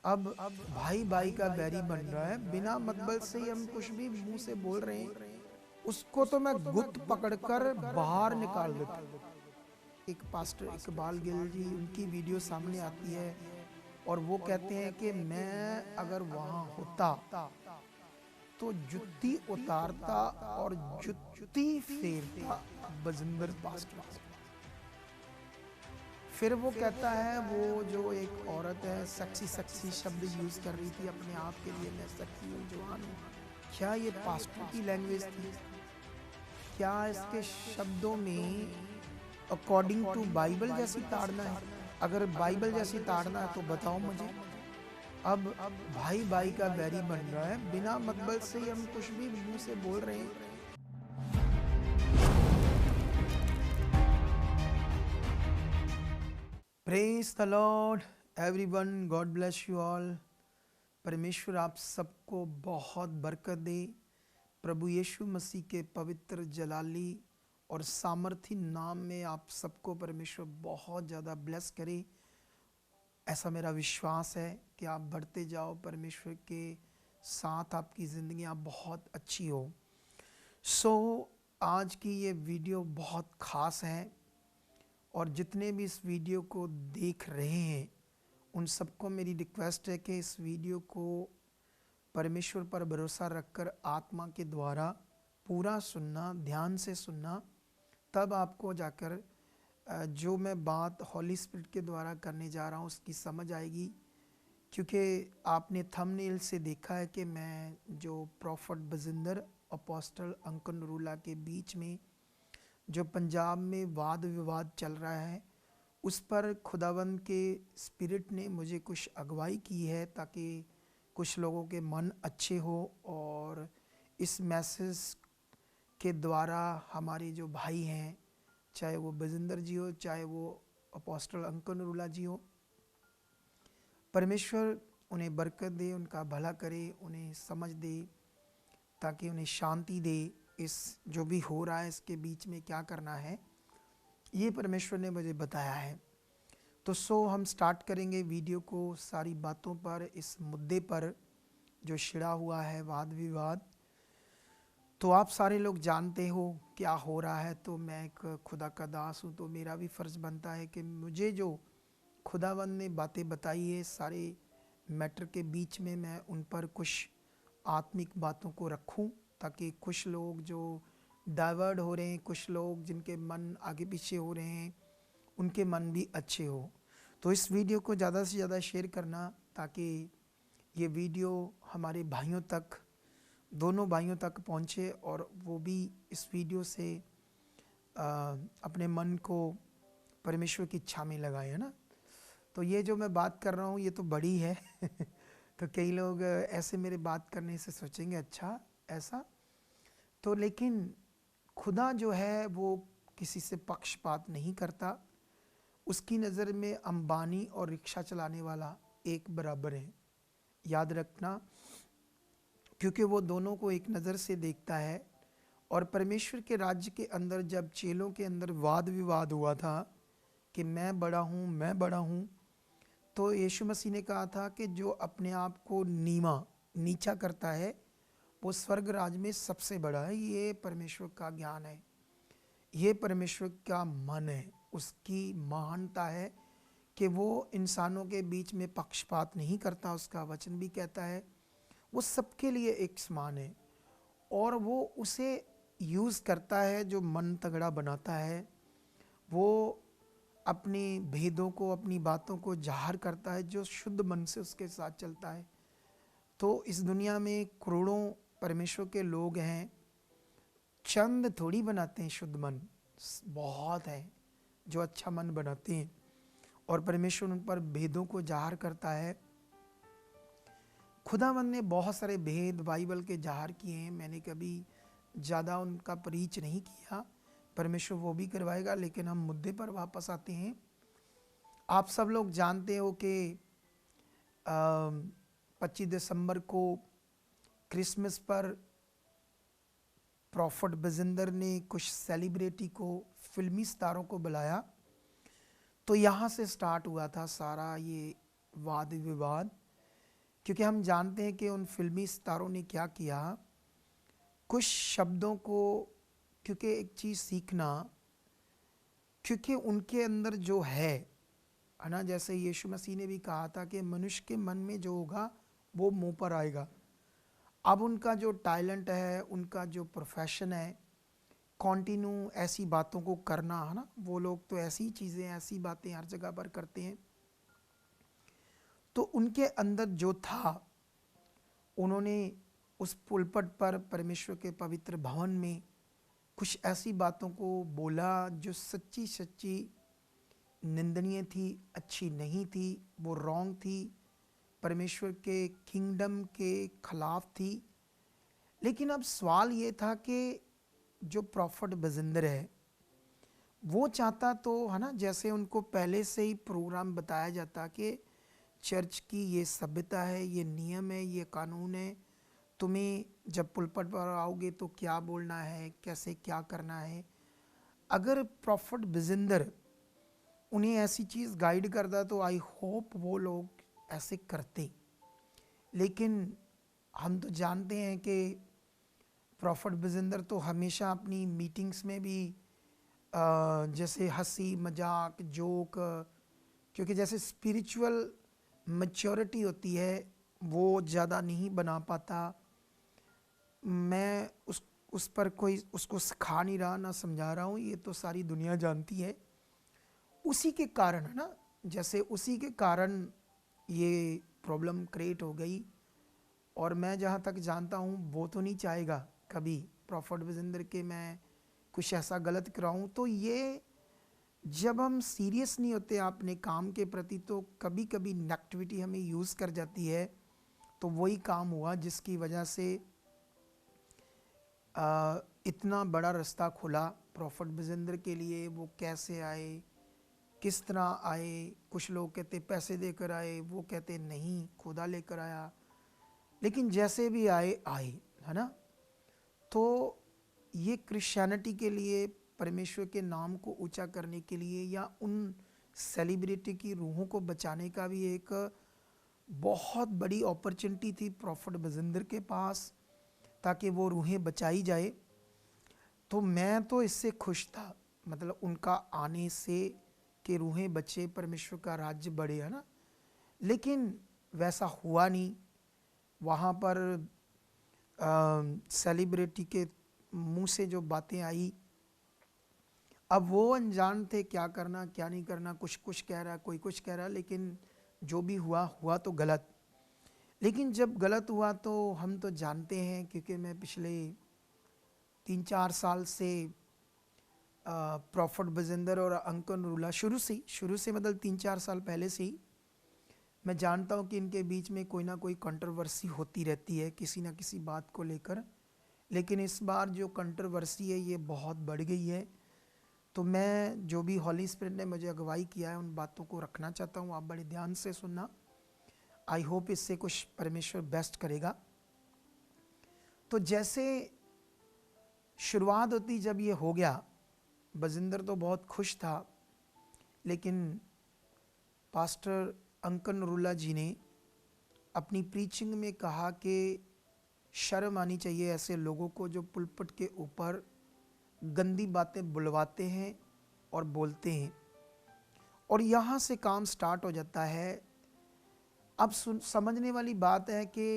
अब भाई भाई का बैरी बन रहा है, बिना मतलब से ही हम कुछ भी मुंह से बोल रहे हैं, उसको तो मैं गुत्त पकड़कर बाहर निकाल देता। एक पास्टर इकबाल गिल जी, उनकी वीडियो सामने आती है और वो कहते हैं कि मैं अगर वहां होता तो जुत्ती उतारता और जुत्ती फेरता बजिंदर पास्टर को। फिर वो कहता है, वो जो एक औरत है सेक्सी सेक्सी शब्द यूज कर रही थी अपने आप के लिए, मैं सेक्सी हूँ, जवान हूँ, क्या ये पास्टर की लैंग्वेज थी? क्या इसके शब्दों में अकॉर्डिंग टू बाइबल जैसी ताड़ना है? अगर बाइबल जैसी ताड़ना है तो बताओ मुझे। अब भाई भाई का बैरी बन रहा है, बिना मतलब से ही हम कुछ भी मुंह से बोल रहे हैं। Praise the Lord everyone, God bless you all. परमेश्वर आप सबको बहुत बरकत दे। प्रभु यीशु मसीह के पवित्र जलाली और सामर्थी नाम में आप सबको परमेश्वर बहुत ज़्यादा ब्लेस करे। ऐसा मेरा विश्वास है कि आप बढ़ते जाओ, परमेश्वर के साथ आपकी ज़िंदगियाँ बहुत अच्छी हो। आज की ये वीडियो बहुत ख़ास है और जितने भी इस वीडियो को देख रहे हैं उन सबको मेरी रिक्वेस्ट है कि इस वीडियो को परमेश्वर पर भरोसा रखकर आत्मा के द्वारा पूरा सुनना, ध्यान से सुनना, तब आपको जाकर जो मैं बात हॉली स्पिरिट के द्वारा करने जा रहा हूँ उसकी समझ आएगी। क्योंकि आपने थंबनेल से देखा है कि मैं जो प्रॉफिट बजिंदर अपोस्टल अंकन नरूला के बीच में जो पंजाब में वाद विवाद चल रहा है उस पर खुदावंद के स्पिरिट ने मुझे कुछ अगुवाई की है ताकि कुछ लोगों के मन अच्छे हो और इस मैसेज के द्वारा हमारे जो भाई हैं, चाहे वो बजिंदर जी हो, चाहे वो अपोस्टल अंकन नरूला जी हो, परमेश्वर उन्हें बरकत दे, उनका भला करे, उन्हें समझ दे, ताकि उन्हें शांति दे। इस जो भी हो रहा है इसके बीच में क्या करना है ये परमेश्वर ने मुझे बताया है। तो हम स्टार्ट करेंगे वीडियो को सारी बातों पर, इस मुद्दे पर जो छिड़ा हुआ है वाद विवाद। तो आप सारे लोग जानते हो क्या हो रहा है। तो मैं एक खुदा का दास हूँ, तो मेरा भी फ़र्ज़ बनता है कि मुझे जो खुदावंद ने बातें बताई है सारे मैटर के बीच में, मैं उन पर कुछ आत्मिक बातों को रखूं, ताकि कुछ लोग जो डाइवर्ट हो रहे हैं, कुछ लोग जिनके मन आगे पीछे हो रहे हैं, उनके मन भी अच्छे हो। तो इस वीडियो को ज़्यादा से ज़्यादा शेयर करना ताकि ये वीडियो हमारे भाइयों तक, दोनों भाइयों तक पहुँचे और वो भी इस वीडियो से अपने मन को परमेश्वर की इच्छा में लगाए, है ना। तो ये जो मैं बात कर रहा हूँ ये तो बड़ी है तो कई लोग ऐसे मेरे बात करने से सोचेंगे अच्छा ऐसा। तो लेकिन खुदा जो है वो किसी से पक्षपात नहीं करता। उसकी नज़र में अंबानी और रिक्शा चलाने वाला एक बराबर है, याद रखना, क्योंकि वो दोनों को एक नज़र से देखता है। और परमेश्वर के राज्य के अंदर जब चेलों के अंदर वाद विवाद हुआ था कि मैं बड़ा हूँ, तो यीशु मसीह ने कहा था कि जो अपने आप को नीचा करता है वो स्वर्ग राज में सबसे बड़ा है। ये परमेश्वर का ज्ञान है, ये परमेश्वर का मन है, उसकी महानता है कि वो इंसानों के बीच में पक्षपात नहीं करता। उसका वचन भी कहता है वो सबके लिए एक समान है और वो उसे यूज़ करता है जो मन तगड़ा बनाता है। वो अपने भेदों को, अपनी बातों को ज़ाहिर करता है जो शुद्ध मन से उसके साथ चलता है। तो इस दुनिया में करोड़ों परमेश्वर के लोग हैं, चंद थोड़ी बनाते हैं शुद्ध मन, बहुत हैं जो अच्छा मन बनाते हैं और परमेश्वर उन पर भेदों को ज़ाहिर करता है। खुदावंद ने बहुत सारे भेद बाइबल के ज़ाहिर किए हैं, मैंने कभी ज़्यादा उनका परिच नहीं किया, परमेश्वर वो भी करवाएगा। लेकिन हम मुद्दे पर वापस आते हैं। आप सब लोग जानते हो कि 25 दिसंबर को क्रिसमस पर प्रॉफिट बजिंदर ने कुछ सेलिब्रिटी को, फिल्मी स्टारों को बुलाया। तो यहाँ से स्टार्ट हुआ था सारा ये वाद विवाद क्योंकि हम जानते हैं कि उन फिल्मी सितारों ने क्या किया, कुछ शब्दों को, क्योंकि एक चीज़ सीखना, क्योंकि उनके अंदर जो है ना, जैसे यीशु मसीह ने भी कहा था कि मनुष्य के मन में जो होगा वो मुंह पर आएगा। अब उनका जो टैलेंट है, उनका जो प्रोफेशन है, कॉन्टिन्यू ऐसी बातों को करना, है ना, वो लोग तो ऐसी चीज़ें, ऐसी बातें हर जगह पर करते हैं। तो उनके अंदर जो था, उन्होंने उस पुलपट पर परमेश्वर के पवित्र भवन में कुछ ऐसी बातों को बोला जो सच्ची सच्ची निंदनीय थी, अच्छी नहीं थी, वो रॉन्ग थी, परमेश्वर के किंगडम के खिलाफ थी। लेकिन अब सवाल ये था कि जो प्रॉफिट बजिंदर है, वो चाहता तो, है ना, जैसे उनको पहले से ही प्रोग्राम बताया जाता कि चर्च की ये सभ्यता है, ये नियम है, ये कानून है, तुम्हें जब पुलपट पर आओगे तो क्या बोलना है, कैसे क्या करना है। अगर प्रॉफिट बिजिंदर उन्हें ऐसी चीज़ गाइड करता तो आई होप वो लोग ऐसे करते। लेकिन हम तो जानते हैं कि प्रॉफिट बिजिंदर तो हमेशा अपनी मीटिंग्स में भी जैसे हंसी मजाक जोक, क्योंकि जैसे स्पिरिचुअल मैच्योरिटी होती है वो ज़्यादा नहीं बना पाता। मैं उस पर कोई उसको सिखा नहीं रहा, ना समझा रहा हूँ, ये तो सारी दुनिया जानती है। उसी के कारण, है ना, जैसे उसी के कारण ये प्रॉब्लम क्रिएट हो गई। और मैं जहाँ तक जानता हूँ वो तो नहीं चाहेगा कभी प्रॉफिट विजेंद्र के मैं कुछ ऐसा गलत कराऊँ। तो ये जब हम सीरियस नहीं होते अपने काम के प्रति, तो कभी कभी नेगेटिविटी हमें यूज़ कर जाती है। तो वही काम हुआ जिसकी वजह से इतना बड़ा रास्ता खुला प्रॉफिट विजेंद्र के लिए। वो कैसे आए, किस तरह आए, कुछ लोग कहते पैसे देकर आए, वो कहते नहीं खुदा लेकर आया, लेकिन जैसे भी आए आए, है ना। तो ये क्रिश्चियनिटी के लिए, परमेश्वर के नाम को ऊंचा करने के लिए, या उन सेलिब्रिटी की रूहों को बचाने का भी एक बहुत बड़ी अपॉर्चुनिटी थी प्रॉफिट बजिंदर के पास, ताकि वो रूहें बचाई जाए। तो मैं तो इससे खुश था, मतलब उनका आने से, कि रूहें बचे, परमेश्वर का राज्य बढ़े, है ना। लेकिन वैसा हुआ नहीं। वहाँ पर सेलिब्रिटी के मुंह से जो बातें आई, अब वो अनजान थे क्या करना क्या नहीं करना, कुछ कुछ कह रहा, कोई कुछ कह रहा, लेकिन जो भी हुआ हुआ तो गलत। लेकिन जब गलत हुआ तो हम तो जानते हैं, क्योंकि मैं पिछले 3-4 साल से प्रॉफिट बजिंदर और अंकन रूला शुरू से मतलब 3-4 साल पहले से ही मैं जानता हूँ कि इनके बीच में कोई ना कोई कंट्रोवर्सी होती रहती है किसी ना किसी बात को लेकर। लेकिन इस बार जो कंट्रोवर्सी है ये बहुत बढ़ गई है। तो मैं, जो भी हॉली स्पिरिट ने मुझे अगुवाई किया है, उन बातों को रखना चाहता हूँ। आप बड़े ध्यान से सुनना, आई होप इससे कुछ परमेश्वर बेस्ट करेगा। तो जैसे शुरुआत होती, जब ये हो गया, बजिंदर तो बहुत खुश था, लेकिन पास्टर अंकन नरूल्ला जी ने अपनी प्रीचिंग में कहा कि शर्म आनी चाहिए ऐसे लोगों को जो पुलपट के ऊपर गंदी बातें बुलवाते हैं और बोलते हैं। और यहाँ से काम स्टार्ट हो जाता है। अब समझने वाली बात है कि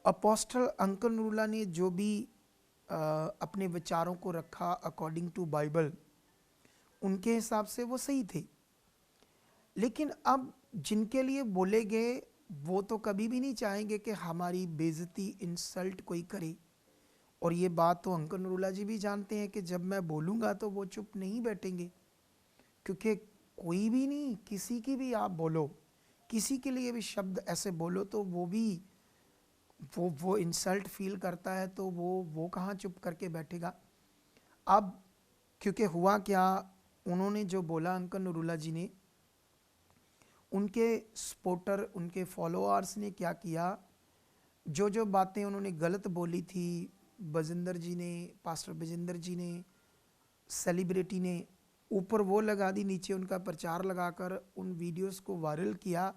अपोस्टल अंकन नरूल्ला ने जो भी अपने विचारों को रखा अकॉर्डिंग टू बाइबल, उनके हिसाब से वो सही थे। लेकिन अब जिनके लिए बोले गए, वो तो कभी भी नहीं चाहेंगे कि हमारी बेइज्जती, इंसल्ट कोई करे। और ये बात तो अंकन नरूल्ला जी भी जानते हैं कि जब मैं बोलूँगा तो वो चुप नहीं बैठेंगे, क्योंकि कोई भी नहीं, किसी की भी आप बोलो, किसी के लिए भी शब्द ऐसे बोलो तो वो भी वो इंसल्ट फील करता है, तो वो कहाँ चुप करके बैठेगा। अब क्योंकि हुआ क्या, उन्होंने जो बोला अंकन नरूल्ला जी ने, उनके सपोर्टर, उनके फॉलोअर्स ने क्या किया, जो जो बातें उन्होंने गलत बोली थी, बजिंदर जी ने, पास्टर बजिंदर जी ने, सेलिब्रिटी ने, ऊपर वो लगा दी, नीचे उनका प्रचार लगाकर उन वीडियोस को वायरल किया।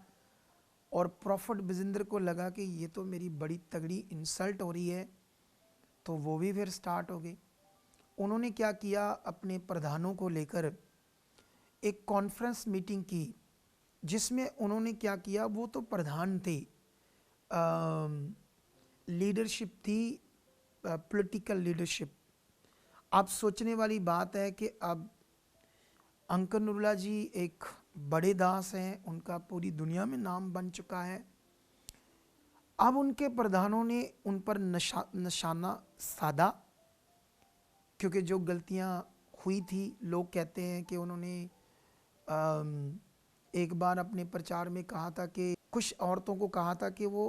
और प्रॉफिट बिजिंदर को लगा कि ये तो मेरी बड़ी तगड़ी इंसल्ट हो रही है, तो वो भी फिर स्टार्ट हो गए। उन्होंने क्या किया, अपने प्रधानों को लेकर एक कॉन्फ्रेंस मीटिंग की, जिसमें उन्होंने क्या किया, वो तो प्रधान थे, लीडरशिप थी, पॉलिटिकल लीडरशिप। आप सोचने वाली बात है कि अब अंकन नुरुल्लाह जी एक बड़े दास हैं, उनका पूरी दुनिया में नाम बन चुका है। अब उनके प्रधानों ने उन पर निशाना साधा, क्योंकि जो गलतियां हुई थी, लोग कहते हैं कि उन्होंने एक बार अपने प्रचार में कहा था कि कुछ औरतों को कहा था कि वो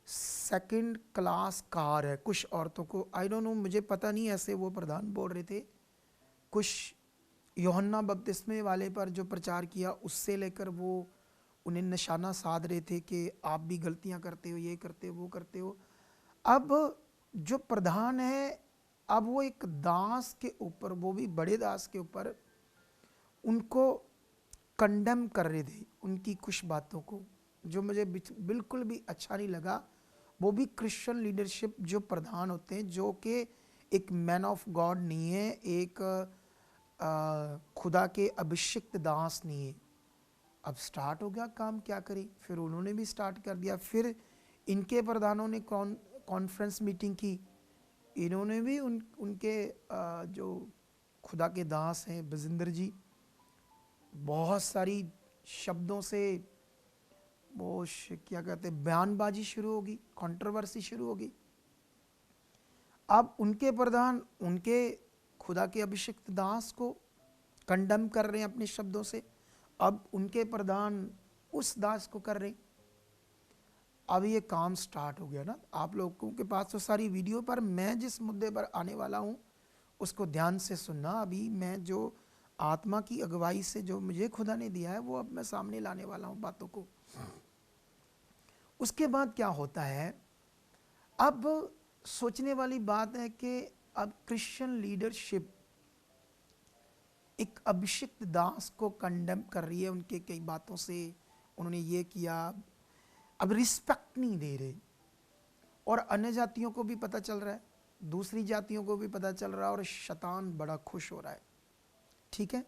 सेकंड क्लास कार है, कुछ औरतों को, आई डोंट नो, मुझे पता नहीं, ऐसे वो प्रधान बोल रहे थे। कुछ यूहन्ना बपतिस्मे वाले पर जो प्रचार किया, उससे लेकर वो उन्हें निशाना साध रहे थे कि आप भी गलतियां करते हो, ये करते हो, वो करते हो। अब जो प्रधान है, अब वो एक दास के ऊपर, वो भी बड़े दास के ऊपर, उनको कंडेम कर रहे थे, उनकी कुछ बातों को, जो मुझे बिल्कुल भी अच्छा नहीं लगा। वो भी क्रिश्चियन लीडरशिप जो प्रधान होते हैं, जो कि एक मैन ऑफ गॉड नहीं है, एक खुदा के अभिषिक्त दास नहीं है। अब स्टार्ट हो गया काम, क्या करें, फिर उन्होंने भी स्टार्ट कर दिया। फिर इनके प्रधानों ने कॉन्फ्रेंस मीटिंग की, इन्होंने भी उनके जो खुदा के दास हैं बजिंदर जी, बहुत सारी शब्दों से वो क्या कहते हैं, बयानबाजी शुरू होगी, कंट्रोवर्सी शुरू होगी। अब उनके प्रधान उनके खुदा के अभिषिक्त दास को कंडम कर रहे हैं अपने शब्दों से, अब उनके प्रधान उस दास को कर रहे हैं। अब ये काम स्टार्ट हो गया ना। आप लोगों के पास तो सारी वीडियो, पर मैं जिस मुद्दे पर आने वाला हूँ उसको ध्यान से सुनना। अभी मैं जो आत्मा की अगुवाई से जो मुझे खुदा ने दिया है, वो अब मैं सामने लाने वाला हूँ बातों को। उसके बाद क्या होता है, अब सोचने वाली बात है कि अब क्रिश्चियन लीडरशिप एक अभिषिक्त दास को कंडेम कर रही है, उनके कई बातों से, उन्होंने ये किया, अब रिस्पेक्ट नहीं दे रहे। और अन्य जातियों को भी पता चल रहा है, दूसरी जातियों को भी पता चल रहा है, और शैतान बड़ा खुश हो रहा है। ठीक है,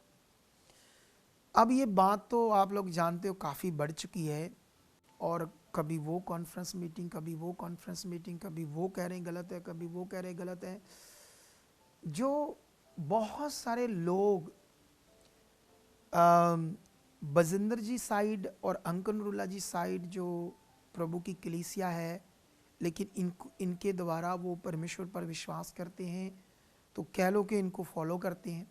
अब ये बात तो आप लोग जानते हो काफ़ी बढ़ चुकी है, और कभी वो कॉन्फ्रेंस मीटिंग, कभी वो कॉन्फ्रेंस मीटिंग, कभी वो कह रहे हैं गलत है, कभी वो कह रहे हैं गलत है। जो बहुत सारे लोग बजिंदर जी साइड और अंकन नुरुल्लाह जी साइड, जो प्रभु की कलीसिया है, लेकिन इनके द्वारा वो परमेश्वर पर विश्वास करते हैं, तो कह लो कि इनको फॉलो करते हैं।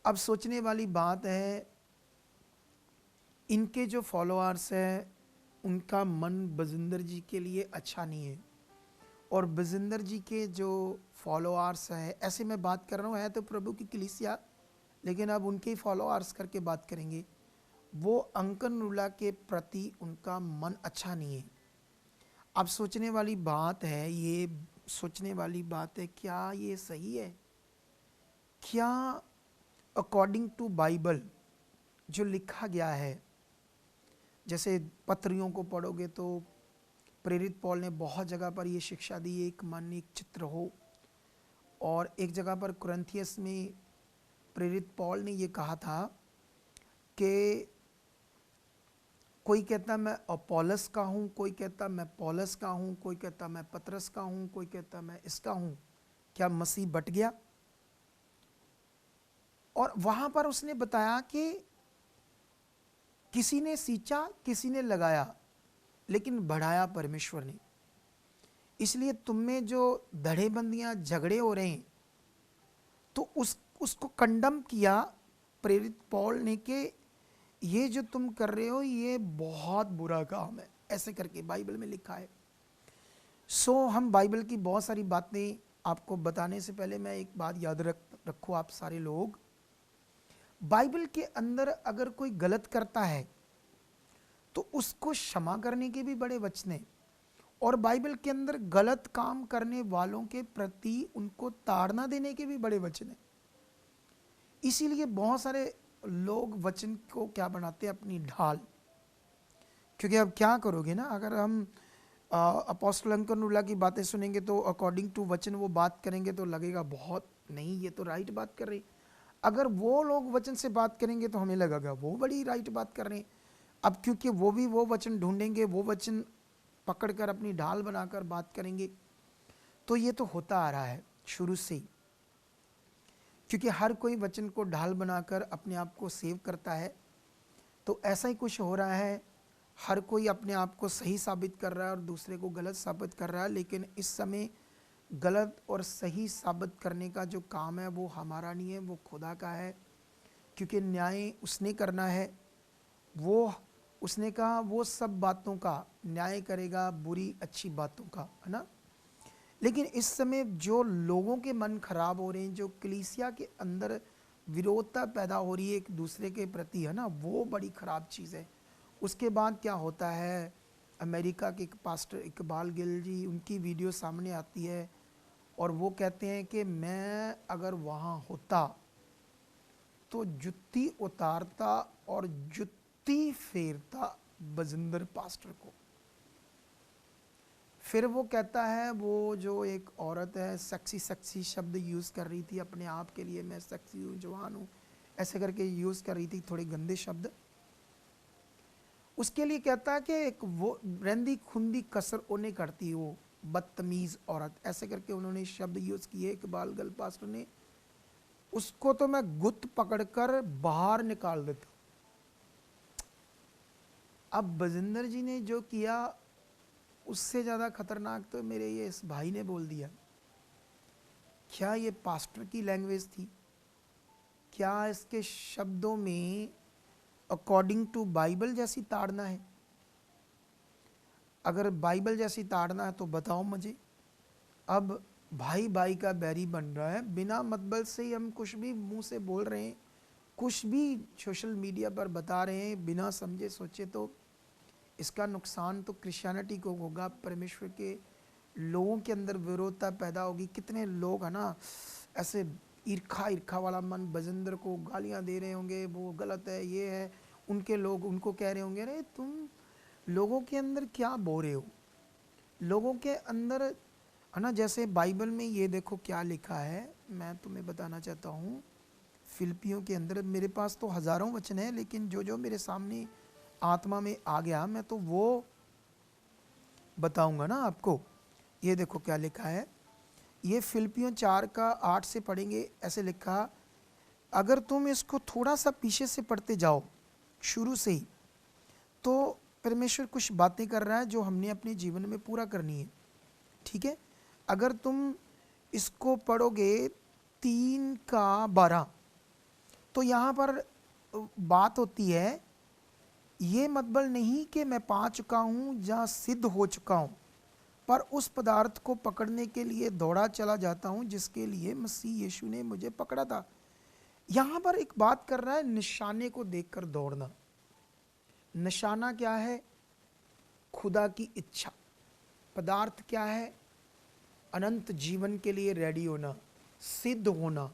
अब सोचने वाली बात है, इनके जो फॉलोअर्स हैं, उनका मन बजिंदर जी के लिए अच्छा नहीं है, और बजिंदर जी के जो फॉलोअर्स हैं, ऐसे मैं बात कर रहा हूँ, है तो प्रभु की कलीसिया, लेकिन अब उनके ही फॉलोअर्स करके बात करेंगे, वो अंकन नुरुल्लाह के प्रति उनका मन अच्छा नहीं है। अब सोचने वाली बात है, ये सोचने वाली बात है, क्या ये सही है? क्या अकॉर्डिंग टू बाइबल जो लिखा गया है, जैसे पत्रियों को पढ़ोगे तो प्रेरित पौल ने बहुत जगह पर ये शिक्षा दी, एक मन एक चित्र हो, और एक जगह पर कुरिन्थियस में प्रेरित पौल ने ये कहा था कि कोई कहता मैं अपोलोस का हूँ, कोई कहता मैं पौलस का हूँ, कोई कहता मैं पतरस का हूँ, कोई कहता मैं इसका हूँ, क्या मसीह बट गया? और वहाँ पर उसने बताया कि किसी ने सींचा, किसी ने लगाया, लेकिन बढ़ाया परमेश्वर ने। इसलिए तुम में जो धड़ेबंदियाँ, झगड़े हो रहे हैं, तो उसको कंडम किया प्रेरित पौल ने कि ये जो तुम कर रहे हो ये बहुत बुरा काम है, ऐसे करके बाइबल में लिखा है। सो हम बाइबल की बहुत सारी बातें आपको बताने से पहले मैं एक बात याद रखो आप सारे लोग, बाइबल के अंदर अगर कोई गलत करता है तो उसको क्षमा करने के भी बड़े वचन हैं, और बाइबल के अंदर गलत काम करने वालों के प्रति उनको ताड़ना देने के भी बड़े वचन हैं। इसीलिए बहुत सारे लोग वचन को क्या बनाते हैं, अपनी ढाल, क्योंकि अब क्या करोगे ना, अगर हम अपोस्टल अंकनुल्लाह की बातें सुनेंगे तो अकॉर्डिंग टू वचन वो बात करेंगे तो लगेगा बहुत, नहीं ये तो राइट बात कर रही। अगर वो लोग वचन से बात करेंगे तो हमें लगेगा वो बड़ी राइट बात कर रहे हैं। अब क्योंकि वो भी वो वचन ढूंढेंगे, वो वचन पकड़कर अपनी ढाल बनाकर बात करेंगे। तो ये तो होता आ रहा है शुरू से ही, क्योंकि हर कोई वचन को ढाल बनाकर अपने आप को सेव करता है। तो ऐसा ही कुछ हो रहा है, हर कोई अपने आप को सही साबित कर रहा है और दूसरे को गलत साबित कर रहा है। लेकिन इस समय गलत और सही साबित करने का जो काम है वो हमारा नहीं है, वो खुदा का है, क्योंकि न्याय उसने करना है। वो उसने कहा वो सब बातों का न्याय करेगा, बुरी अच्छी बातों का, है ना। लेकिन इस समय जो लोगों के मन खराब हो रहे हैं, जो कलीसिया के अंदर विरोधता पैदा हो रही है एक दूसरे के प्रति, है ना, वो बड़ी खराब चीज़ है। उसके बाद क्या होता है, अमेरिका के एक पास्टर इकबाल गिल जी, उनकी वीडियो सामने आती है और वो कहते हैं कि मैं अगर वहाँ होता तो जुत्ती उतारता और जुत्ती फेरता बजिंदर पास्टर को। फिर वो कहता है, वो जो एक औरत है सेक्सी सेक्सी शब्द यूज़ कर रही थी अपने आप के लिए, मैं सेक्सी हूँ, जवान हूँ, ऐसे करके यूज़ कर रही थी थोड़े गंदे शब्द। उसके लिए कहता है कि एक वो रंदी खुंदी कसर उन्हें करती वो बदतमीज़ औरत, ऐसे करके उन्होंने शब्द यूज़ किए इकबाल गल पास्टर ने। उसको तो मैं गुत्त पकड़कर बाहर निकाल देता। अब बजिंदर जी ने जो किया उससे ज़्यादा खतरनाक तो मेरे ये इस भाई ने बोल दिया। क्या ये पास्टर की लैंग्वेज थी? क्या इसके शब्दों में अकॉर्डिंग टू बाइबल जैसी ताड़ना है? अगर बाइबल जैसी ताड़ना है तो बताओ मुझे। अब भाई भाई का बैरी बन रहा है, बिना मतलब से ही हम कुछ भी मुंह से बोल रहे हैं, कुछ भी सोशल मीडिया पर बता रहे हैं बिना समझे सोचे, तो इसका नुकसान तो क्रिश्चियनिटी को होगा, परमेश्वर के लोगों के अंदर विरोधता पैदा होगी। कितने लोग है ना ऐसे ईर्खा ईर्खा वाला मन, बजिंदर को गालियां दे रहे होंगे, वो गलत है, ये है, उनके लोग उनको कह रहे होंगे अरे तुम लोगों के अंदर क्या बो रहे हो, लोगों के अंदर, है ना। जैसे बाइबल में ये देखो क्या लिखा है, मैं तुम्हें बताना चाहता हूँ। फिलिपियों के अंदर, मेरे पास तो हज़ारों वचन है, लेकिन जो जो मेरे सामने आत्मा में आ गया मैं तो वो बताऊंगा ना आपको। ये देखो क्या लिखा है, ये फिलिपियों 4:8 से पढ़ेंगे। ऐसे लिखा, अगर तुम इसको थोड़ा सा पीछे से पढ़ते जाओ शुरू से ही, तो परमेश्वर कुछ बातें कर रहा है जो हमने अपने जीवन में पूरा करनी है, ठीक है। अगर तुम इसको पढ़ोगे 3:12, तो यहाँ पर बात होती है, ये मतलब नहीं कि मैं पा चुका हूँ या सिद्ध हो चुका हूँ, पर उस पदार्थ को पकड़ने के लिए दौड़ा चला जाता हूँ जिसके लिए मसीह यीशु ने मुझे पकड़ा था। यहाँ पर एक बात कर रहा है, निशाने को देखकर दौड़ना। निशाना क्या है? खुदा की इच्छा। पदार्थ क्या है? अनंत जीवन के लिए रेडी होना, सिद्ध होना,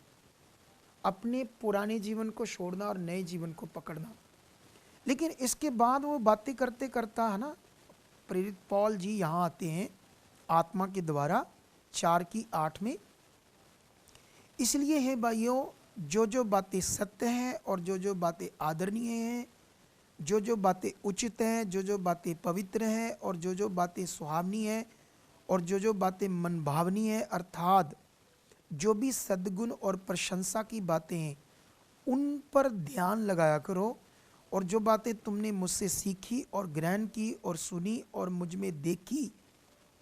अपने पुराने जीवन को छोड़ना और नए जीवन को पकड़ना। लेकिन इसके बाद वो बातें करते करता, है ना, प्रेरित पौल जी यहाँ आते हैं आत्मा के द्वारा 4:8 में। इसलिए है भाइयों, जो जो बातें सत्य हैं और जो जो बातें आदरणीय हैं, जो जो बातें उचित हैं, जो जो बातें पवित्र हैं और जो जो बातें सुहावनी हैं और जो जो बातें मनभावनी हैं, अर्थात जो भी सद्गुण और प्रशंसा की बातें हैं, उन पर ध्यान लगाया करो। और जो बातें तुमने मुझसे सीखी और ग्रहण की और सुनी और मुझ में देखी,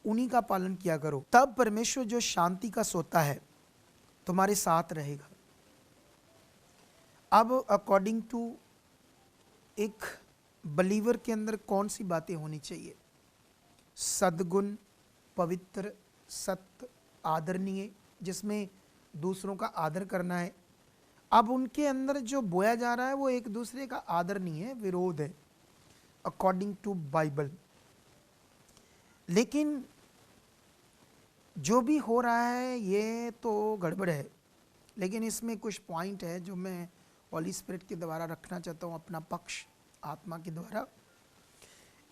उन्हीं का पालन किया करो। तब परमेश्वर जो शांति का सोता है तुम्हारे साथ रहेगा। अब अकॉर्डिंग टू एक बलीवर के अंदर कौन सी बातें होनी चाहिए? सद्गुण, पवित्र, सत्य, आदरणीय, जिसमें दूसरों का आदर करना है। अब उनके अंदर जो बोया जा रहा है वो एक दूसरे का आदर नहीं है, विरोध है अकॉर्डिंग टू बाइबल। लेकिन जो भी हो रहा है ये तो गड़बड़ है। लेकिन इसमें कुछ पॉइंट है जो मैं हॉली स्पिरिट के द्वारा रखना चाहता हूँ, अपना पक्ष आत्मा के द्वारा।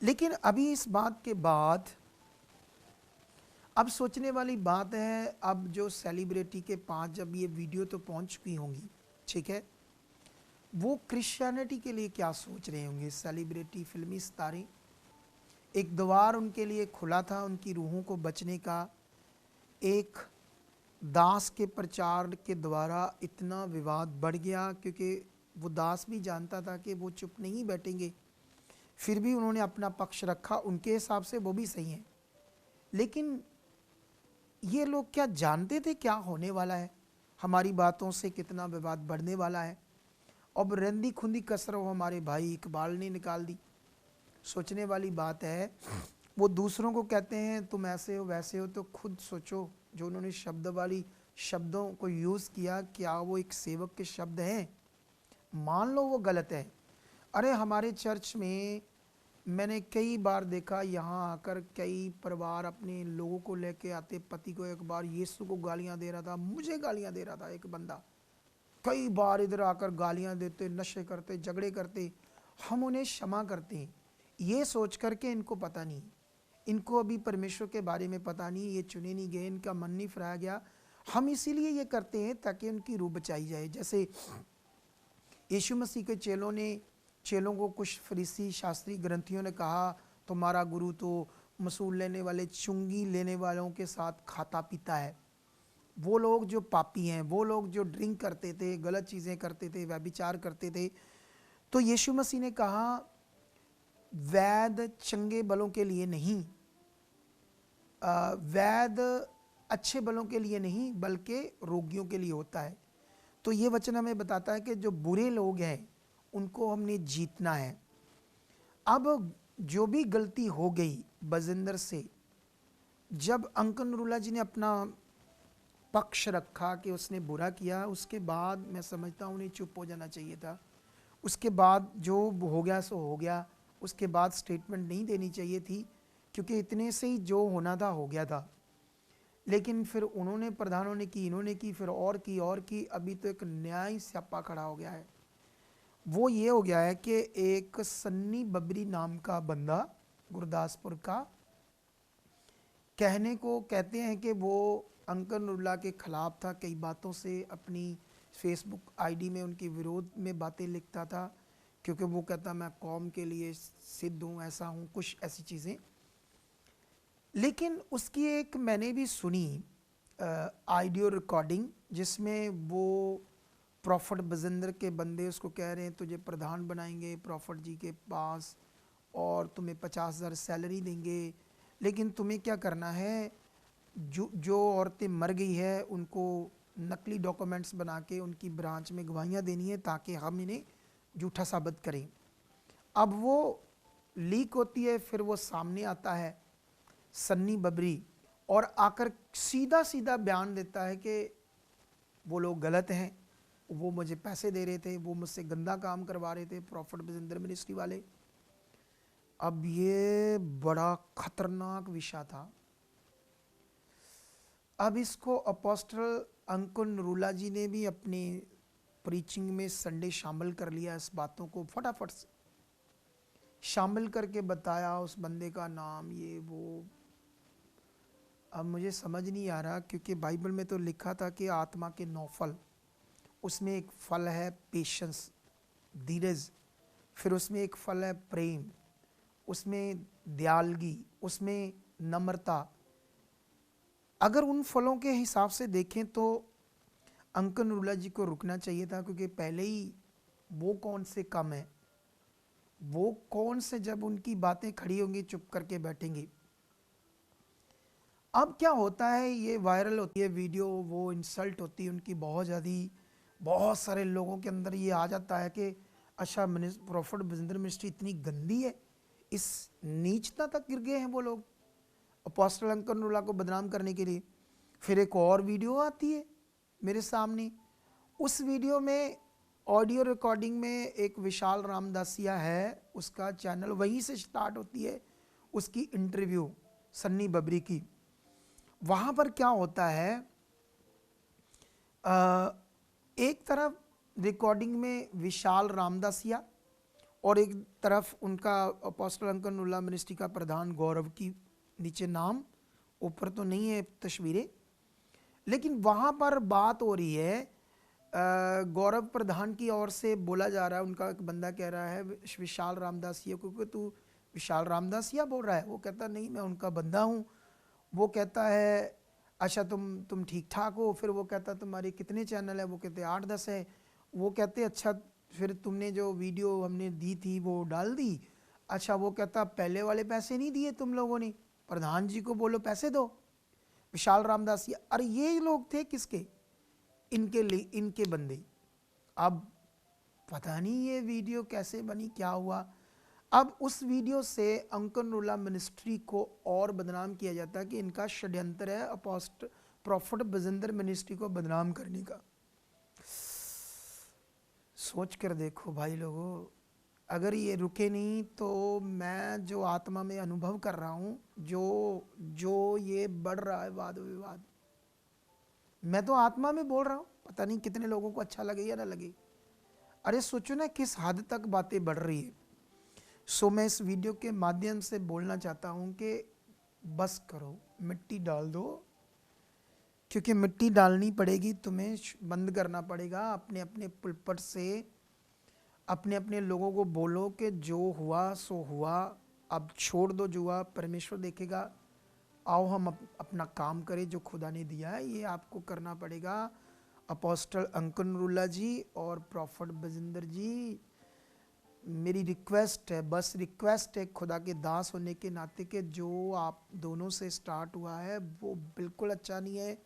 लेकिन अभी इस बात के बाद अब सोचने वाली बात है, अब जो सेलिब्रिटी के पास जब ये वीडियो तो पहुंच चुकी होंगी, ठीक है, वो क्रिश्चियनिटी के लिए क्या सोच रहे होंगे। सेलिब्रिटी, फिल्मी सितारे, एक द्वार उनके लिए खुला था उनकी रूहों को बचने का। एक दास के प्रचार के द्वारा इतना विवाद बढ़ गया, क्योंकि वो दास भी जानता था कि वो चुप नहीं बैठेंगे, फिर भी उन्होंने अपना पक्ष रखा। उनके हिसाब से वो भी सही है, लेकिन ये लोग क्या जानते थे क्या होने वाला है, हमारी बातों से कितना विवाद बढ़ने वाला है। अब रंदी खुंदी कसर हमारे भाई इकबाल ने निकाल दी। सोचने वाली बात है, वो दूसरों को कहते हैं तुम ऐसे हो वैसे हो, तो खुद सोचो जो उन्होंने शब्द वाली शब्दों को यूज़ किया, क्या वो एक सेवक के शब्द हैं। मान लो वो गलत है। अरे हमारे चर्च में मैंने कई बार देखा, यहाँ आकर कई परिवार अपने लोगों को लेके आते, पति को एक बार यीशु को गालियाँ दे रहा था, मुझे गालियाँ दे रहा था एक बंदा, कई बार इधर आकर गालियाँ देते, नशे करते, झगड़े करते। हम उन्हें क्षमा करते हैं, ये सोच करके इनको पता नहीं, इनको अभी परमेश्वर के बारे में पता नहीं, ये चुने नहीं गए, इनका मन नहीं फिराया गया। हम इसीलिए ये करते हैं ताकि उनकी रूह बचाई जाए। जैसे यीशु मसीह के चेलों को कुछ फरीसी शास्त्री ग्रंथियों ने कहा, तुम्हारा गुरु तो मसूल लेने वाले, चुंगी लेने वालों के साथ खाता पीता है। वो लोग जो पापी हैं, वो लोग जो ड्रिंक करते थे, गलत चीज़ें करते थे, व्यभिचार करते थे। तो यीशु मसीह ने कहा वैद चंगे बलों के लिए नहीं, वैद अच्छे बलों के लिए नहीं, बल्कि रोगियों के लिए होता है। तो ये वचन हमें बताता है कि जो बुरे लोग हैं उनको हमने जीतना है। अब जो भी गलती हो गई बजिंदर से, जब अंकल नूरुल्लाह जी ने अपना पक्ष रखा कि उसने बुरा किया, उसके बाद मैं समझता हूँ उन्हें चुप हो जाना चाहिए था। उसके बाद जो हो गया सो हो गया, उसके बाद स्टेटमेंट नहीं देनी चाहिए थी, क्योंकि इतने से ही जो होना था हो गया था। लेकिन फिर उन्होंने, प्रधानों ने की, इन्होंने की, फिर और की, अभी तो एक नया ही स्यापा खड़ा हो गया है। वो ये हो गया है कि एक सन्नी बबरी नाम का बंदा गुरदासपुर का, कहने को कहते हैं कि वो अंकल नूरुल्लाह के खिलाफ था, कई बातों से अपनी फेसबुक आईडी में उनके विरोध में बातें लिखता था, क्योंकि वो कहता मैं कौम के लिए सिद्ध हूँ, ऐसा हूँ, कुछ ऐसी चीज़ें। लेकिन उसकी एक मैंने भी सुनी ऑडियो रिकॉर्डिंग, जिसमें वो प्रॉफिट बजिंदर के बंदे उसको कह रहे हैं तुझे प्रधान बनाएंगे प्रॉफिट जी के पास, और तुम्हें 50,000 सैलरी देंगे, लेकिन तुम्हें क्या करना है, जो औरतें मर गई है उनको नकली डॉक्यूमेंट्स बना के उनकी ब्रांच में गवाहियाँ देनी है ताकि हम इन्हें झूठा साबित करें। अब वो लीक होती है, फिर वो सामने आता है सन्नी बबरी, और आकर सीधा सीधा बयान देता है कि वो लोग गलत हैं, वो मुझे पैसे दे रहे थे, वो मुझसे गंदा काम करवा रहे थे, प्रॉफिट बजिंदर मिनिस्ट्री वाले। अब ये बड़ा खतरनाक विषय था। अब इसको अपोस्टल अंकल नूरुल्लाह जी ने भी अपनी प्रीचिंग में संडे शामिल कर लिया, इस बातों को फटाफट से शामिल करके बताया, उस बंदे का नाम, ये वो। अब मुझे समझ नहीं आ रहा, क्योंकि बाइबल में तो लिखा था कि आत्मा के 9 फल, उसमें एक फल है पेशेंस, धीरज, फिर उसमें एक फल है प्रेम, उसमें दयालगी, उसमें नम्रता। अगर उन फलों के हिसाब से देखें तो अंकल नूरुल्लाह जी को रुकना चाहिए था, क्योंकि पहले ही वो कौन से कम है, वो कौन से जब उनकी बातें खड़ी होंगी चुप करके बैठेंगी। अब क्या होता है, ये वायरल होती है वीडियो, वो इंसल्ट होती है उनकी बहुत ज़्यादा, बहुत सारे लोगों के अंदर ये आ जाता है कि अच्छा प्रॉफिट बजिंदर मिनिस्ट्री इतनी गंदी है, इस नीचता तक गिर गए हैं वो लोग अपोस्टल अंकल नूरुल्लाह को बदनाम करने के लिए। फिर एक और वीडियो आती है मेरे सामने, उस वीडियो में ऑडियो रिकॉर्डिंग में एक विशाल रामदासिया है, उसका चैनल, वहीं से स्टार्ट होती है उसकी इंटरव्यू सन्नी बबरी की। वहाँ पर क्या होता है, एक तरफ रिकॉर्डिंग में विशाल रामदासिया और एक तरफ उनका अपोस्टल अंकन नुल्ला मिनिस्ट्री का प्रधान गौरव की नीचे नाम, ऊपर तो नहीं है तस्वीरें, लेकिन वहाँ पर बात हो रही है गौरव प्रधान की ओर से बोला जा रहा है, उनका एक बंदा कह रहा है विशाल रामदासिया को कि तू विशाल रामदासिया बोल रहा है। वो कहता नहीं मैं उनका बंदा हूँ। वो कहता है अच्छा तुम ठीक ठाक हो। फिर वो कहता तुम्हारे कितने चैनल है? वो कहते 8-10 है। वो कहते अच्छा फिर तुमने जो वीडियो हमने दी थी वो डाल दी? अच्छा। वो कहता पहले वाले पैसे नहीं दिए तुम लोगों ने, प्रधान जी को बोलो पैसे दो। विशाल रामदासिया, अरे ये लोग थे किसके? इनके लिए, इनके बंदे। अब पता नहीं ये वीडियो कैसे बनी, क्या हुआ। अब उस वीडियो से अंकन नुल्ला मिनिस्ट्री को और बदनाम किया जाता है कि इनका षड्यंत्र है अपोस्ट प्रॉफिट बजिंदर मिनिस्ट्री को बदनाम करने का। सोच कर देखो भाई लोगों, अगर ये रुके नहीं तो मैं जो आत्मा में अनुभव कर रहा हूँ, जो ये बढ़ रहा है वाद विवाद, मैं तो आत्मा में बोल रहा हूँ, पता नहीं कितने लोगों को अच्छा लगे या ना लगे। अरे सोचो ना किस हद तक बातें बढ़ रही है। सो मैं इस वीडियो के माध्यम से बोलना चाहता हूँ कि बस करो, मिट्टी डाल दो, क्योंकि मिट्टी डालनी पड़ेगी, तुम्हें बंद करना पड़ेगा। अपने अपने पुलपट से अपने अपने लोगों को बोलो कि जो हुआ सो हुआ, अब छोड़ दो जुआ, परमेश्वर देखेगा। आओ हम अपना काम करें जो खुदा ने दिया है, ये आपको करना पड़ेगा। अपोस्टल अंकन नुल्ला जी और प्रॉफिट बजिंदर जी, मेरी रिक्वेस्ट है, बस रिक्वेस्ट है खुदा के दास होने के नाते के जो आप दोनों से स्टार्ट हुआ है वो बिल्कुल अच्छा नहीं है।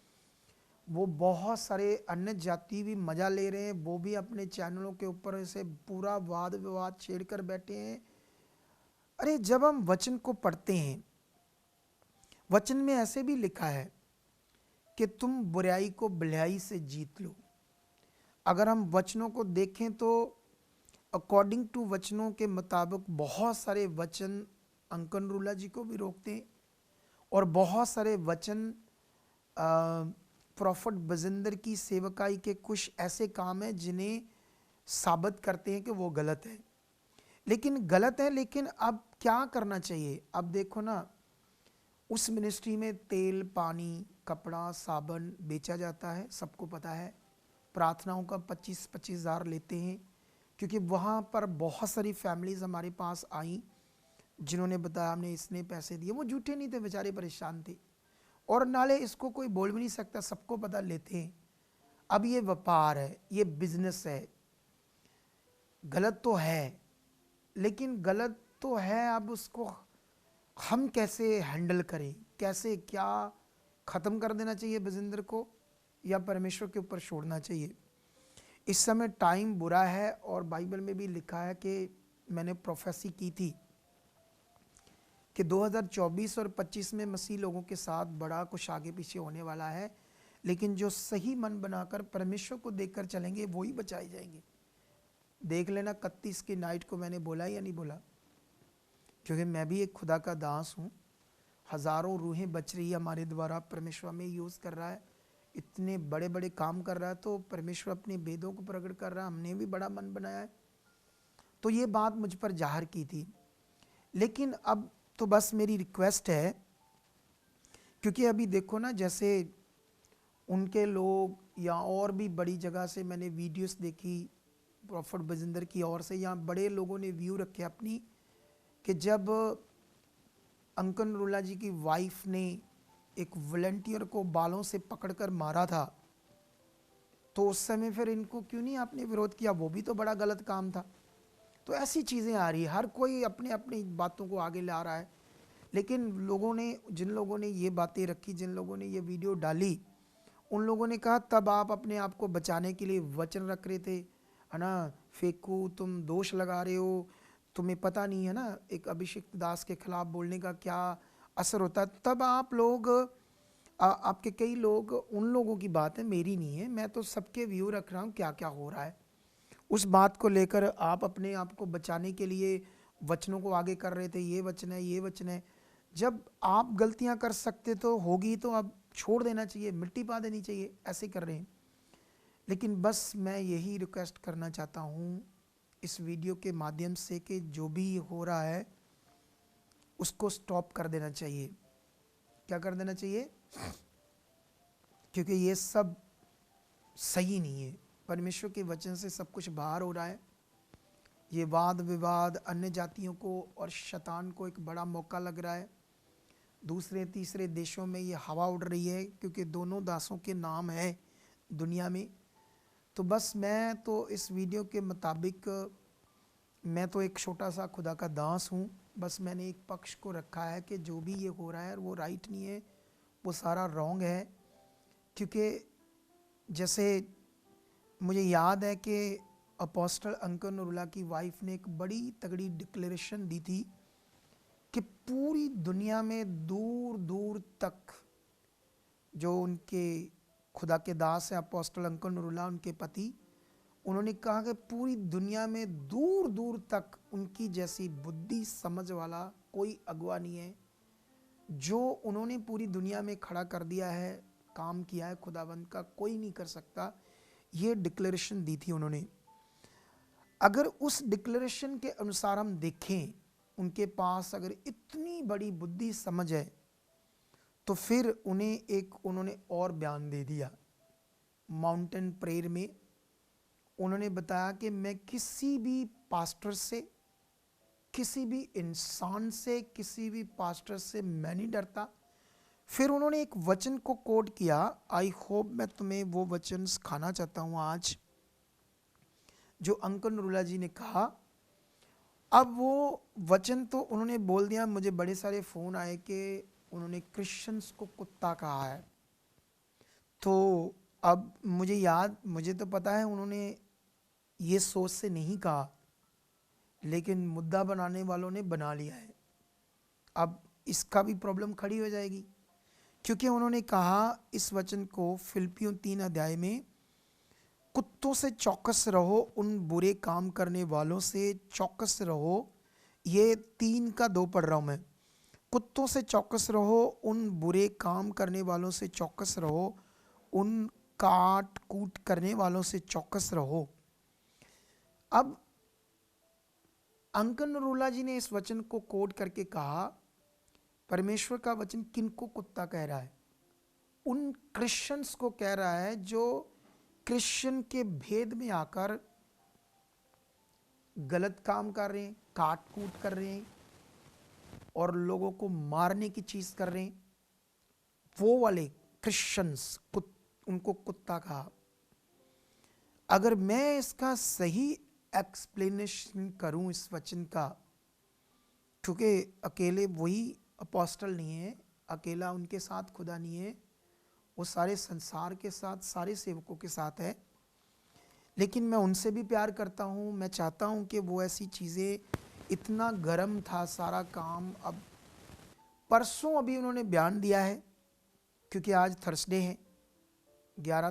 वो बहुत सारे अन्य जाति भी मज़ा ले रहे हैं, वो भी अपने चैनलों के ऊपर ऐसे पूरा वाद विवाद छेड़ कर बैठे हैं। अरे जब हम वचन को पढ़ते हैं, वचन में ऐसे भी लिखा है कि तुम बुराई को भलाई से जीत लो। अगर हम वचनों को देखें तो अकॉर्डिंग टू वचनों के मुताबिक बहुत सारे वचन अंकन नुल्ला जी को भी रोकते हैं और बहुत सारे वचन प्रॉफिट बजिंदर की सेवकाई के कुछ ऐसे काम हैं जिन्हें साबित करते हैं कि वो गलत है। लेकिन गलत है, लेकिन अब क्या करना चाहिए? अब देखो ना, उस मिनिस्ट्री में तेल, पानी, कपड़ा, साबन बेचा जाता है, सबको पता है। प्रार्थनाओं का 25-25 हज़ार लेते हैं, क्योंकि वहाँ पर बहुत सारी फैमिलीज़ हमारे पास आई जिन्होंने बताया हमने इसने पैसे दिए। वो झूठे नहीं थे, बेचारे परेशान थे, और नाले इसको कोई बोल भी नहीं सकता, सबको पता, लेते हैं। अब ये व्यापार है, ये बिजनेस है, गलत तो है, लेकिन गलत तो है, अब उसको हम कैसे हैंडल करें, कैसे, क्या ख़त्म कर देना चाहिए बजिंदर को या परमेश्वर के ऊपर छोड़ना चाहिए? इस समय टाइम बुरा है, और बाइबल में भी लिखा है कि मैंने प्रोफेसी की थी कि 2024 और 25 में मसीह लोगों के साथ बड़ा कुछ आगे पीछे होने वाला है, लेकिन जो सही मन बनाकर परमेश्वर को देखकर चलेंगे वो ही बचाए जाएंगे। देख लेना 31 की नाइट को मैंने बोला या नहीं बोला, क्योंकि मैं भी एक खुदा का दास हूँ। हज़ारों रूहें बच रही है हमारे द्वारा, परमेश्वर में यूज़ कर रहा है, इतने बड़े बड़े काम कर रहा है, तो परमेश्वर अपने भेदों को प्रकट कर रहा है। हमने भी बड़ा मन बनाया है, तो ये बात मुझ पर जाहिर की थी। लेकिन अब तो बस मेरी रिक्वेस्ट है, क्योंकि अभी देखो ना, जैसे उनके लोग या और भी बड़ी जगह से मैंने वीडियोस देखी प्रॉफिट बजिंदर की ओर से, यहाँ बड़े लोगों ने व्यू रखे अपनी, कि जब अंकन नुल्ला जी की वाइफ ने एक वॉलंटियर को बालों से पकड़कर मारा था, तो उस समय फिर इनको क्यों नहीं आपने विरोध किया? वो भी तो बड़ा गलत काम था। तो ऐसी चीज़ें आ रही है, हर कोई अपने अपनी बातों को आगे ला रहा है, लेकिन लोगों ने, जिन लोगों ने ये बातें रखी, जिन लोगों ने ये वीडियो डाली, उन लोगों ने कहा तब आप अपने आप को बचाने के लिए वचन रख रहे थे, है ना, फेंकू, तुम दोष लगा रहे हो, तुम्हें पता नहीं है ना एक अभिषिक्त दास के खिलाफ बोलने का क्या असर होता है। तब आप लोग आपके कई लोग, उन लोगों की बात है, मेरी नहीं है, मैं तो सबके व्यू रख रहा हूँ क्या क्या हो रहा है। उस बात को लेकर आप अपने आप को बचाने के लिए वचनों को आगे कर रहे थे, ये वचन है, ये वचन है। जब आप गलतियां कर सकते तो होगी, तो अब छोड़ देना चाहिए, मिट्टी पा देनी चाहिए, ऐसे कर रहे हैं। लेकिन बस मैं यही रिक्वेस्ट करना चाहता हूँ इस वीडियो के माध्यम से कि जो भी हो रहा है उसको स्टॉप कर देना चाहिए। क्या कर देना चाहिए? क्योंकि ये सब सही नहीं है। परमेश्वर के वचन से सब कुछ बाहर हो रहा है। ये वाद विवाद अन्य जातियों को और शैतान को एक बड़ा मौका लग रहा है। दूसरे तीसरे देशों में ये हवा उड़ रही है, क्योंकि दोनों दासों के नाम है दुनिया में। तो बस मैं तो इस वीडियो के मुताबिक, मैं तो एक छोटा सा खुदा का दास हूँ। बस मैंने एक पक्ष को रखा है कि जो भी ये हो रहा है वो राइट नहीं है, वो सारा रॉन्ग है। क्योंकि जैसे मुझे याद है कि अपोस्टल अंकन नरूला की वाइफ ने एक बड़ी तगड़ी डिक्लेरेशन दी थी कि पूरी दुनिया में दूर दूर तक जो उनके खुदा के दास हैं अपोस्टल अंकन नरूला, उनके पति, उन्होंने कहा कि पूरी दुनिया में दूर दूर तक उनकी जैसी बुद्धि समझ वाला कोई अगुवा नहीं है। जो उन्होंने पूरी दुनिया में खड़ा कर दिया है, काम किया है खुदावंद का, कोई नहीं कर सकता। ये डिक्लेरेशन दी थी उन्होंने। अगर उस डिक्लेरेशन के अनुसार हम देखें, उनके पास अगर इतनी बड़ी बुद्धि समझ है, तो फिर उन्होंने और बयान दे दिया माउंटेन प्रेयर में। उन्होंने बताया कि मैं किसी भी पास्टर से, किसी भी इंसान से, किसी भी पास्टर से मैं नहीं डरता। फिर उन्होंने एक वचन को कोट किया। आई होप मैं तुम्हें वो वचन सिखाना चाहता हूँ आज, जो अंकन नरूला जी ने कहा। अब वो वचन तो उन्होंने बोल दिया, मुझे बड़े सारे फ़ोन आए कि उन्होंने क्रिश्चियंस को कुत्ता कहा है। तो अब मुझे तो पता है उन्होंने ये सोच से नहीं कहा, लेकिन मुद्दा बनाने वालों ने बना लिया है। अब इसका भी प्रॉब्लम खड़ी हो जाएगी, क्योंकि उन्होंने कहा इस वचन को फिलिपियों 3 अध्याय में, कुत्तों से चौकस रहो, उन बुरे काम करने वालों से चौकस रहो। ये 3 का 2 पढ़ रहा हूँ मैं। कुत्तों से चौकस रहो, उन बुरे काम करने वालों से चौकस रहो, उन काट कूट करने वालों से चौकस रहो। अब अंकन नरूला जी ने इस वचन को कोट करके कहा, परमेश्वर का वचन किनको कुत्ता कह रहा है? उन क्रिश्चियंस को कह रहा है जो क्रिश्चियन के भेद में आकर गलत काम कर रहे हैं, काट कूट कर रहे हैं और लोगों को मारने की चीज कर रहे हैं। वो वाले क्रिश्चियंस, उनको कुत्ता कहा। अगर मैं इसका सही एक्सप्लेनेशन करूं इस वचन का, क्योंकि अकेले वही अपोस्टल नहीं है, अकेला उनके साथ खुदा नहीं है, वो सारे संसार के साथ, सारे सेवकों के साथ है। लेकिन मैं उनसे भी प्यार करता हूँ। मैं चाहता हूँ कि वो ऐसी चीज़ें, इतना गर्म था सारा काम। अब परसों अभी उन्होंने बयान दिया है, क्योंकि आज थर्सडे है, 11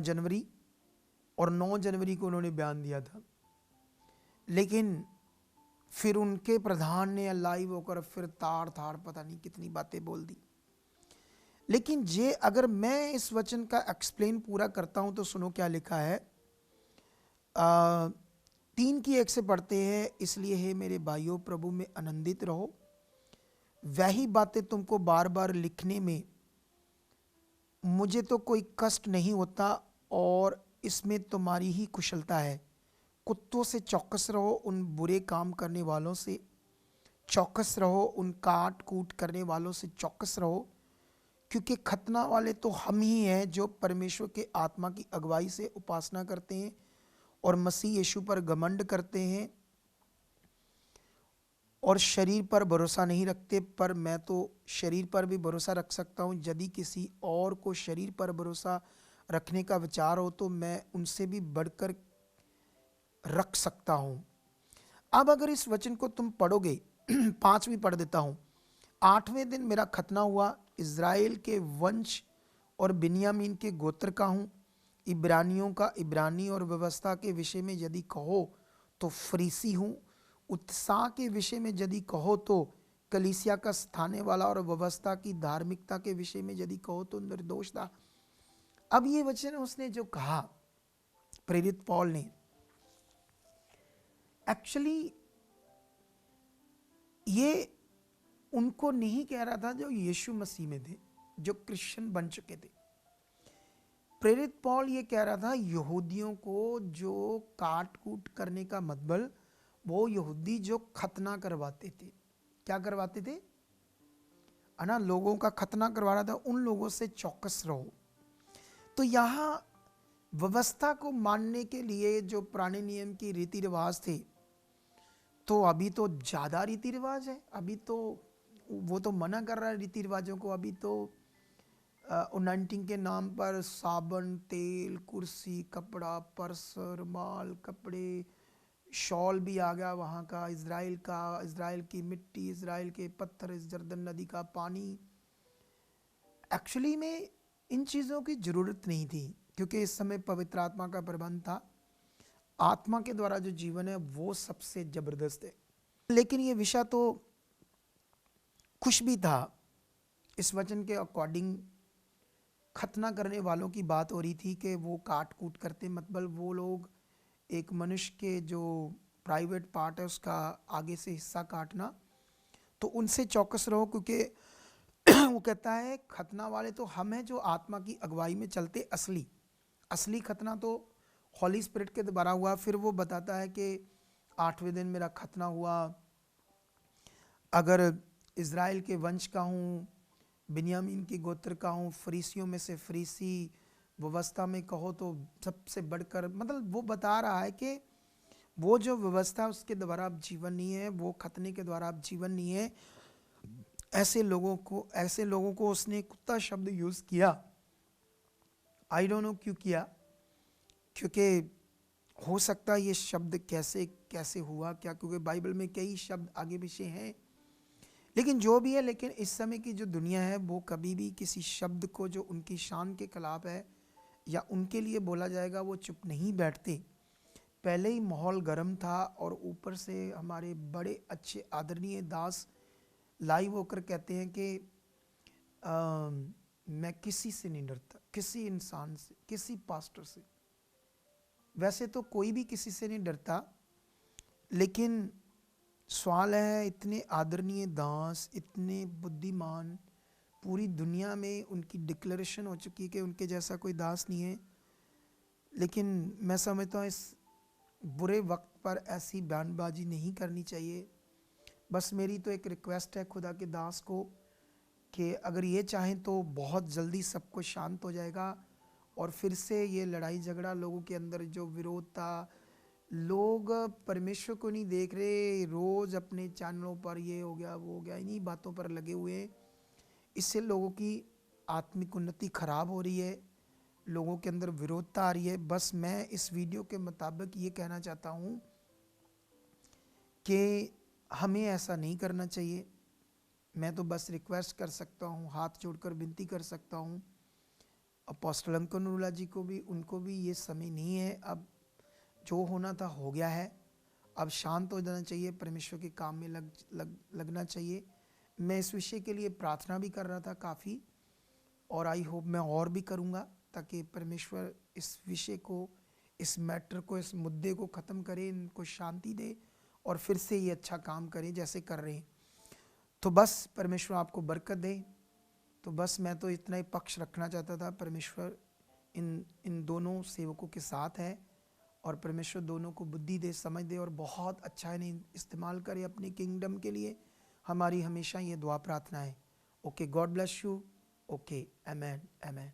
जनवरी, और 9 जनवरी को उन्होंने बयान दिया था। लेकिन फिर उनके प्रधान ने लाइव होकर फिर तार पता नहीं कितनी बातें बोल दी। लेकिन अगर मैं इस वचन का एक्सप्लेन पूरा करता हूं तो सुनो क्या लिखा है। 3:1 से पढ़ते हैं। इसलिए है मेरे भाइयों, प्रभु में आनंदित रहो। वही बातें तुमको बार बार लिखने में मुझे तो कोई कष्ट नहीं होता, और इसमें तुम्हारी ही कुशलता है। कुत्तों से चौकस रहो, उन बुरे काम करने वालों से चौकस रहो, उन काट कूट करने वालों से चौकस रहो, क्योंकि खतना वाले तो हम ही हैं जो परमेश्वर के आत्मा की अगुवाई से उपासना करते हैं और मसीह यीशु पर घमंड करते हैं और शरीर पर भरोसा नहीं रखते। पर मैं तो शरीर पर भी भरोसा रख सकता हूँ। यदि किसी और को शरीर पर भरोसा रखने का विचार हो तो मैं उनसे भी बढ़कर रख सकता हूँ। अब अगर इस वचन को तुम पढ़ोगे, 5वीं पढ़ देता हूँ। 8वें दिन मेरा खतना हुआ। इज़राइल के वंश और बिन्यामीन के गोत्र का हूँ। इब्रानियों का इब्रानी और व्यवस्था के विषय में यदि कहो तो फरीसी हूँ। उत्साह के विषय में यदि कहो तो कलीसिया का स्थाने वाला, और व्यवस्था की धार्मिकता के विषय में यदि कहो तो निर्दोष था। अब ये वचन उसने जो कहा, प्रेरित पौल ने, एक्चुअली ये उनको नहीं कह रहा था जो यीशु मसीह में थे, जो क्रिश्चियन बन चुके थे। प्रेरित पौल ये कह रहा था यहूदियों को, जो काट कूट करने का मतलब, वो यहूदी जो खतना करवाते थे। क्या करवाते थे? है ना, लोगों का खतना करवा रहा था, उन लोगों से चौकस रहो। तो यहाँ व्यवस्था को मानने के लिए जो पुराने नियम की रीति रिवाज थे, तो अभी तो ज़्यादा रीति रिवाज है। अभी तो वो तो मना कर रहा है रीति रिवाजों को। अभी तो अनाइंटिंग के नाम पर साबुन, तेल, कुर्सी, कपड़ा, पर्स, रुमाल, कपड़े, शॉल भी आ गया वहाँ का, इज़राइल की मिट्टी, इज़राइल के पत्थर, इस जर्दन नदी का पानी। एक्चुअली में इन चीज़ों की ज़रूरत नहीं थी, क्योंकि इस समय पवित्र आत्मा का प्रबंध था। आत्मा के द्वारा जो जीवन है वो सबसे ज़बरदस्त है। लेकिन ये विषय तो कुछ भी था, इस वचन के अकॉर्डिंग खतना करने वालों की बात हो रही थी कि वो काट कूट करते, मतलब वो लोग एक मनुष्य के जो प्राइवेट पार्ट है उसका आगे से हिस्सा काटना। तो उनसे चौकस रहो, क्योंकि वो कहता है खतना वाले तो हम हैं जो आत्मा की अगुवाई में चलते। असली खतना तो हॉली स्पिरिट के द्वारा हुआ। फिर वो बताता है कि 8वें दिन मेरा खतना हुआ, अगर इज़राइल के वंश का हूँ, बिन्यामीन के गोत्र का हूँ, फरीसियों में से फरीसी, व्यवस्था में कहो तो सबसे बढ़कर, मतलब वो बता रहा है कि वो जो व्यवस्था उसके द्वारा अब जीवन नहीं है, वो खतने के द्वारा अब जीवन नहीं है। ऐसे लोगों को उसने कुत्ता शब्द यूज़ किया। आई डोंट नो क्यों किया, क्योंकि हो सकता है ये शब्द कैसे हुआ क्या, क्योंकि बाइबल में कई शब्द आगे पीछे हैं। लेकिन जो भी है, लेकिन इस समय की जो दुनिया है वो कभी भी किसी शब्द को जो उनकी शान के खिलाफ है या उनके लिए बोला जाएगा, वो चुप नहीं बैठते। पहले ही माहौल गर्म था और ऊपर से हमारे बड़े अच्छे आदरणीय दास लाइव होकर कहते हैं कि मैं किसी से नहीं डरता, किसी इंसान से, किसी पास्टर से। वैसे तो कोई भी किसी से नहीं डरता, लेकिन सवाल है, इतने आदरणीय दास, इतने बुद्धिमान, पूरी दुनिया में उनकी डिक्लेरेशन हो चुकी है कि उनके जैसा कोई दास नहीं है। लेकिन मैं समझता हूँ इस बुरे वक्त पर ऐसी बयानबाजी नहीं करनी चाहिए। बस मेरी तो एक रिक्वेस्ट है खुदा के दास को कि अगर ये चाहें तो बहुत जल्दी सब कुछ शांत हो जाएगा और फिर से ये लड़ाई झगड़ा, लोगों के अंदर जो विरोध था, लोग परमेश्वर को नहीं देख रहे, रोज़ अपने चैनलों पर ये हो गया वो हो गया, इन्हीं बातों पर लगे हुए हैं। इससे लोगों की आत्मिक उन्नति खराब हो रही है, लोगों के अंदर विरोधता आ रही है। बस मैं इस वीडियो के मुताबिक ये कहना चाहता हूँ कि हमें ऐसा नहीं करना चाहिए। मैं तो बस रिक्वेस्ट कर सकता हूँ, हाथ जोड़कर विनती कर सकता हूँ अपोस्टल अंकन नरूला जी को भी, उनको भी ये समय नहीं है, अब जो होना था हो गया है, अब शांत हो जाना चाहिए, परमेश्वर के काम में लगना चाहिए। मैं इस विषय के लिए प्रार्थना भी कर रहा था काफ़ी, और आई होप मैं और भी करूँगा, ताकि परमेश्वर इस विषय को, इस मैटर को, इस मुद्दे को ख़त्म करे, इनको शांति दे और फिर से ये अच्छा काम करें जैसे कर रहे हैं। तो बस परमेश्वर आपको बरकत दे। तो बस मैं तो इतना ही पक्ष रखना चाहता था। परमेश्वर इन दोनों सेवकों के साथ है और परमेश्वर दोनों को बुद्धि दे, समझ दे और बहुत अच्छा इन्हें इस्तेमाल करे अपने किंगडम के लिए। हमारी हमेशा ये दुआ प्रार्थना है। Okay, God bless you. Okay, amen, amen.